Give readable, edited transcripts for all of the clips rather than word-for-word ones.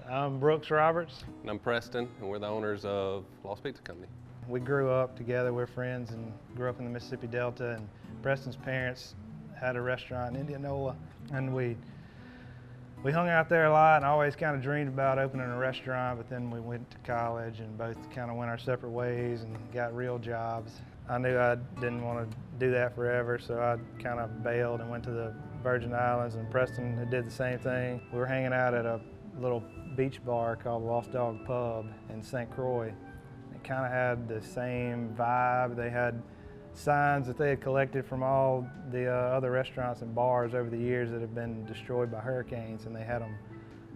I'm Brooks Roberts. And I'm Preston, and we're the owners of Lost Pizza Company. We grew up together, we're friends, and grew up in the Mississippi Delta, and Preston's parents had a restaurant in Indianola, and we hung out there a lot and always kind of dreamed about opening a restaurant, but then we went to college and both kind of went our separate ways and got real jobs. I knew I didn't want to do that forever, so I kind of bailed and went to the Virgin Islands, and Preston did the same thing. We were hanging out at a little beach bar called Lost Dog Pub in St. Croix. It kind of had the same vibe. They had signs that they had collected from all the other restaurants and bars over the years that have been destroyed by hurricanes, and they had them,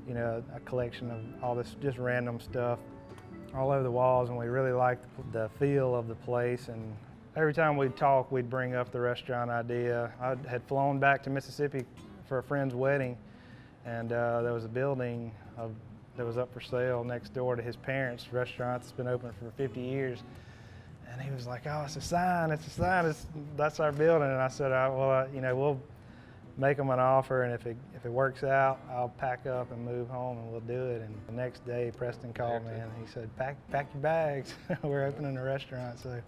you know, a collection of all this just random stuff all over the walls, and we really liked the feel of the place. And every time we'd talk, we'd bring up the restaurant idea. I had flown back to Mississippi for a friend's wedding, and there was a building that was up for sale next door to his parents' restaurant that's been open for 50 years. And he was like, "Oh, it's a sign, that's our building." And I said, "Well, you know, we'll make them an offer, and if it works out, I'll pack up and move home and we'll do it." And the next day, Preston called me and he said, pack your bags. We're opening a restaurant. So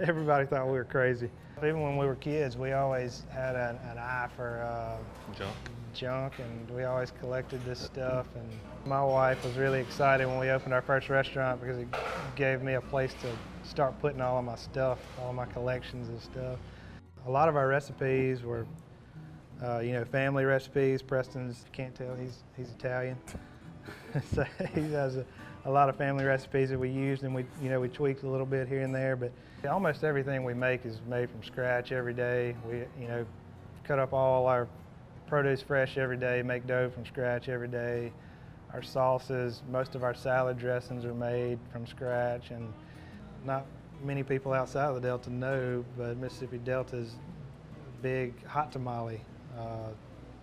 everybody thought we were crazy. Even when we were kids, we always had an eye for junk, and we always collected this stuff. And my wife was really excited when we opened our first restaurant because it gave me a place to start putting all of my stuff, all of my collections of stuff. A lot of our recipes were you know, family recipes. Preston's, can't tell, he's Italian. So he has a lot of family recipes that we used, and we tweaked a little bit here and there, but almost everything we make is made from scratch every day. We, you know, cut up all our produce fresh every day, make dough from scratch every day. Our sauces, most of our salad dressings are made from scratch, and not many people outside of the Delta know, but Mississippi Delta's big hot tamale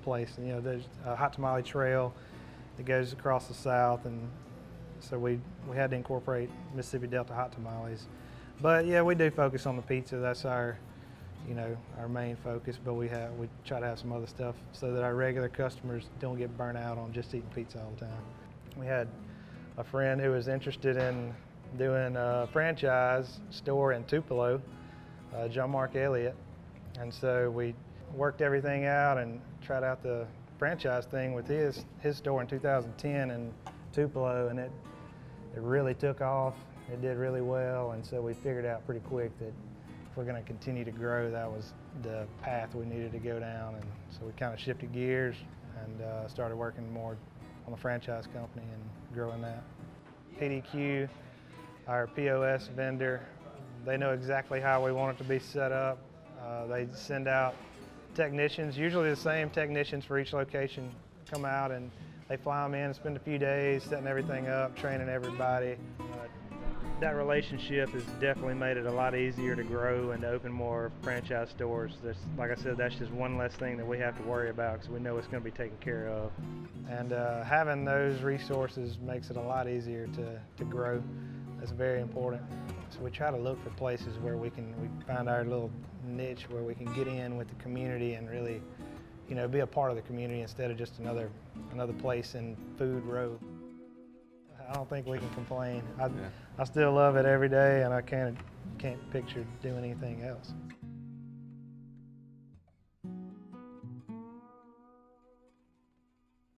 place. You know, there's a hot tamale trail that goes across the South, and so we had to incorporate Mississippi Delta hot tamales. But yeah, we do focus on the pizza. That's our, you know, our main focus. But we try to have some other stuff so that our regular customers don't get burnt out on just eating pizza all the time. We had a friend who was interested in doing a franchise store in Tupelo, John Mark Elliott, and so we worked everything out and tried out the franchise thing with his store in 2010 in Tupelo, and it really took off. It did really well, and so we figured out pretty quick that if we're going to continue to grow, that was the path we needed to go down. And so we kind of shifted gears and started working more on the franchise company and growing that. PDQ, our POS vendor, they know exactly how we want it to be set up. They send out technicians, usually the same technicians for each location, come out and they fly them in and spend a few days setting everything up, training everybody. That relationship has definitely made it a lot easier to grow and to open more franchise stores. Like I said, that's just one less thing that we have to worry about because we know it's going to be taken care of. And having those resources makes it a lot easier to grow. That's very important. So we try to look for places where we find our little niche where we can get in with the community and really, you know, be a part of the community instead of just another place in Food Row. I don't think we can complain. I still love it every day, and I can't picture doing anything else.